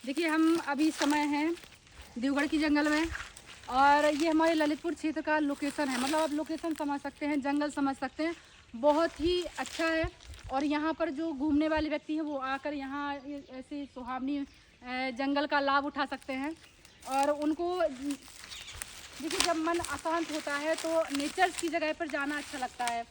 देखिए हम अभी समय है देवगढ़ की जंगल में, और ये हमारे ललितपुर क्षेत्र का लोकेशन है। मतलब आप लोकेशन समझ सकते हैं, जंगल समझ सकते हैं, बहुत ही अच्छा है। और यहाँ पर जो घूमने वाले व्यक्ति हैं वो आकर यहाँ ऐसे सुहावनी जंगल का लाभ उठा सकते हैं। और उनको देखिए जब मन अशांत होता है तो नेचर्स की जगह पर जाना अच्छा लगता है।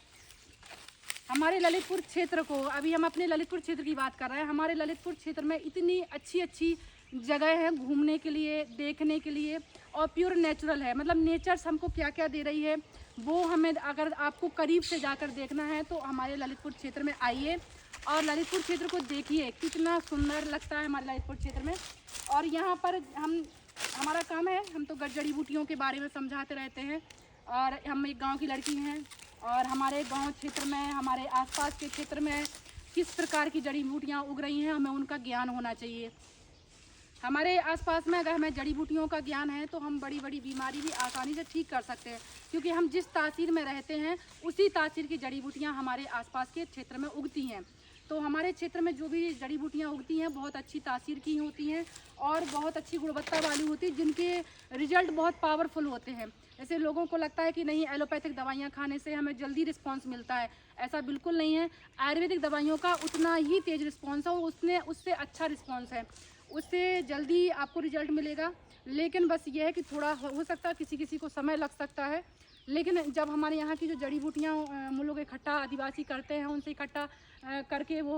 हमारे ललितपुर क्षेत्र को, अभी हम अपने ललितपुर क्षेत्र की बात कर रहे हैं, हमारे ललितपुर क्षेत्र में इतनी अच्छी अच्छी जगह है घूमने के लिए, देखने के लिए, और प्योर नेचुरल है। मतलब नेचर्स हमको क्या क्या दे रही है वो हमें अगर आपको करीब से जाकर देखना है तो हमारे ललितपुर क्षेत्र में आइए और ललितपुर क्षेत्र को देखिए, कितना सुंदर लगता है हमारे ललितपुर क्षेत्र में। और यहाँ पर हमारा काम है, हम तो जड़ी बूटियों के बारे में समझाते रहते हैं। और हम एक गाँव की लड़की हैं, और हमारे गांव क्षेत्र में, हमारे आसपास के क्षेत्र में किस प्रकार की जड़ी बूटियाँ उग रही हैं, हमें उनका ज्ञान होना चाहिए। हमारे आसपास में अगर हमें जड़ी बूटियों का ज्ञान है तो हम बड़ी बड़ी बीमारी भी आसानी से ठीक कर सकते हैं, क्योंकि हम जिस तासीर में रहते हैं उसी तासीर की जड़ी बूटियाँ हमारे आसपास के क्षेत्र में उगती हैं। तो हमारे क्षेत्र में जो भी जड़ी बूटियाँ उगती हैं बहुत अच्छी तासीर की होती हैं और बहुत अच्छी गुणवत्ता वाली होती है, जिनके रिजल्ट बहुत पावरफुल होते हैं। जैसे लोगों को लगता है कि नहीं एलोपैथिक दवाइयाँ खाने से हमें जल्दी रिस्पांस मिलता है, ऐसा बिल्कुल नहीं है। आयुर्वेदिक दवाइयों का उतना ही तेज़ रिस्पांस है और उससे अच्छा रिस्पांस है, उससे जल्दी आपको रिजल्ट मिलेगा। लेकिन बस ये है कि थोड़ा हो सकता है किसी किसी को समय लग सकता है। लेकिन जब हमारे यहाँ की जो जड़ी बूटियाँ हम लोग इकट्ठा आदिवासी करते हैं, उनसे इकट्ठा करके वो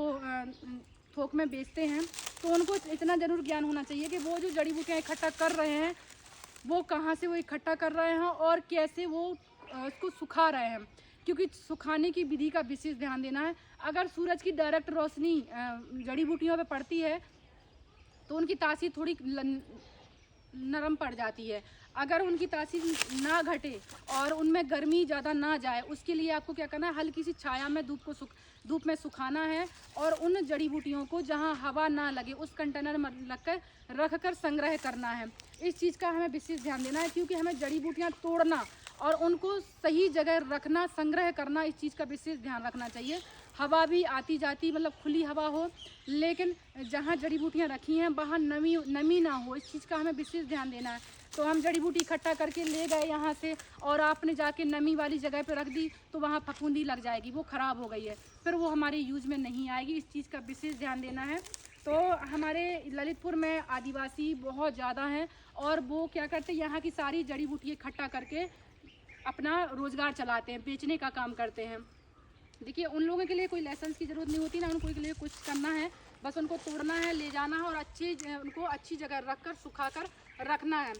थोक में बेचते हैं, तो उनको इतना ज़रूर ज्ञान होना चाहिए कि वो जो जड़ी बूटियाँ इकट्ठा कर रहे हैं वो कहाँ से वो इकट्ठा कर रहे हैं और कैसे वो उसको सुखा रहे हैं, क्योंकि सुखाने की विधि का विशेष ध्यान देना है। अगर सूरज की डायरेक्ट रोशनी जड़ी बूटियों पे पड़ती है तो उनकी तासीर थोड़ी नरम पड़ जाती है। अगर उनकी तासीर ना घटे और उनमें गर्मी ज़्यादा ना जाए, उसके लिए आपको क्या करना है, हल्की सी छाया में धूप में सुखाना है। और उन जड़ी बूटियों को जहाँ हवा ना लगे उस कंटेनर में रख कर संग्रह करना है। इस चीज़ का हमें विशेष ध्यान देना है, क्योंकि हमें जड़ी बूटियाँ तोड़ना और उनको सही जगह रखना, संग्रह करना, इस चीज़ का विशेष ध्यान रखना चाहिए। हवा भी आती जाती, मतलब खुली हवा हो, लेकिन जहाँ जड़ी बूटियाँ रखी हैं वहाँ नमी ना हो, इस चीज़ का हमें विशेष ध्यान देना है। तो हम जड़ी बूटी इकट्ठा करके ले गए यहाँ से और आपने जाके नमी वाली जगह पे रख दी तो वहाँ फफूंदी लग जाएगी, वो ख़राब हो गई है, फिर वो हमारे यूज़ में नहीं आएगी। इस चीज़ का विशेष ध्यान देना है। तो हमारे ललितपुर में आदिवासी बहुत ज़्यादा हैं और वो क्या करते हैं, यहाँ की सारी जड़ी बूटी इकट्ठा करके अपना रोज़गार चलाते हैं, बेचने का काम करते हैं। देखिए उन लोगों के लिए कोई लाइसेंस की ज़रूरत नहीं होती ना, उनको के लिए कुछ करना है, बस उनको तोड़ना है, ले जाना है और उनको अच्छी जगह रख कर सुखा कर रखना है।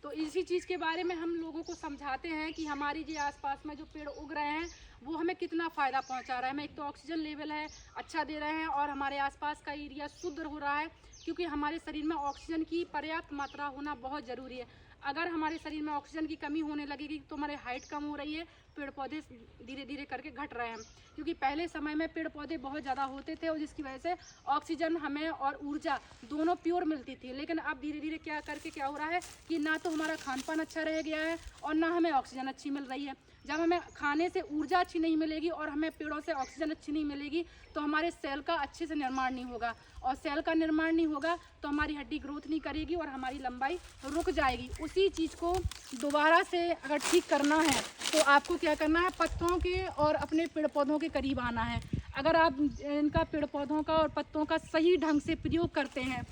तो इसी चीज़ के बारे में हम लोगों को समझाते हैं कि हमारी जो आसपास में जो पेड़ उग रहे हैं वो हमें कितना फ़ायदा पहुंचा रहा है। हमें एक तो ऑक्सीजन लेवल है अच्छा दे रहे हैं और हमारे आसपास का एरिया शुद्ध हो रहा है, क्योंकि हमारे शरीर में ऑक्सीजन की पर्याप्त मात्रा होना बहुत ज़रूरी है। अगर हमारे शरीर में ऑक्सीजन की कमी होने लगेगी तो हमारे हाइट कम हो रही है, पेड़ पौधे धीरे धीरे करके घट रहे हैं। क्योंकि पहले समय में पेड़ पौधे बहुत ज़्यादा होते थे और जिसकी वजह से ऑक्सीजन हमें और ऊर्जा दोनों प्योर मिलती थी। लेकिन अब धीरे धीरे क्या हो रहा है कि ना तो हमारा खान पान अच्छा रह गया है और ना हमें ऑक्सीजन अच्छी मिल रही है। जब हमें खाने से ऊर्जा अच्छी नहीं मिलेगी और हमें पेड़ों से ऑक्सीजन अच्छी नहीं मिलेगी तो हमारे सेल का अच्छे से निर्माण नहीं होगा, और सेल का निर्माण नहीं होगा तो हमारी हड्डी ग्रोथ नहीं करेगी और हमारी लंबाई रुक जाएगी। उसी चीज़ को दोबारा से अगर ठीक करना है तो आपको क्या करना है, पत्तों के और अपने पेड़ पौधों के करीब आना है। अगर आप इनका पेड़ पौधों का और पत्तों का सही ढंग से प्रयोग करते हैं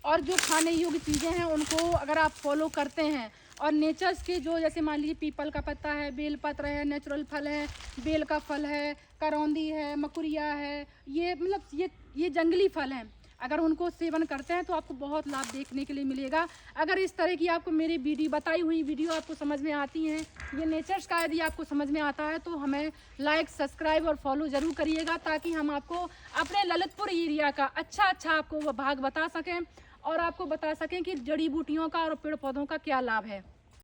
और जो खाने योग्य चीज़ें हैं उनको अगर आप फॉलो करते हैं और नेचर्स के जो, जैसे मान लीजिए पीपल का पत्ता है, बेल पत्र है, नेचुरल फल है, बेल का फल है, करौंदी है, मकुरिया है, ये मतलब ये जंगली फल हैं, अगर उनको सेवन करते हैं तो आपको बहुत लाभ देखने के लिए मिलेगा। अगर इस तरह की आपको मेरी बताई हुई वीडियो आपको समझ में आती हैं, ये नेचर्स का यदि आपको समझ में आता है तो हमें लाइक, सब्सक्राइब और फॉलो ज़रूर करिएगा, ताकि हम आपको अपने ललितपुर एरिया का अच्छा आपको भाग बता सकें और आपको बता सकें कि जड़ी बूटियों का और पेड़ पौधों का क्या लाभ है।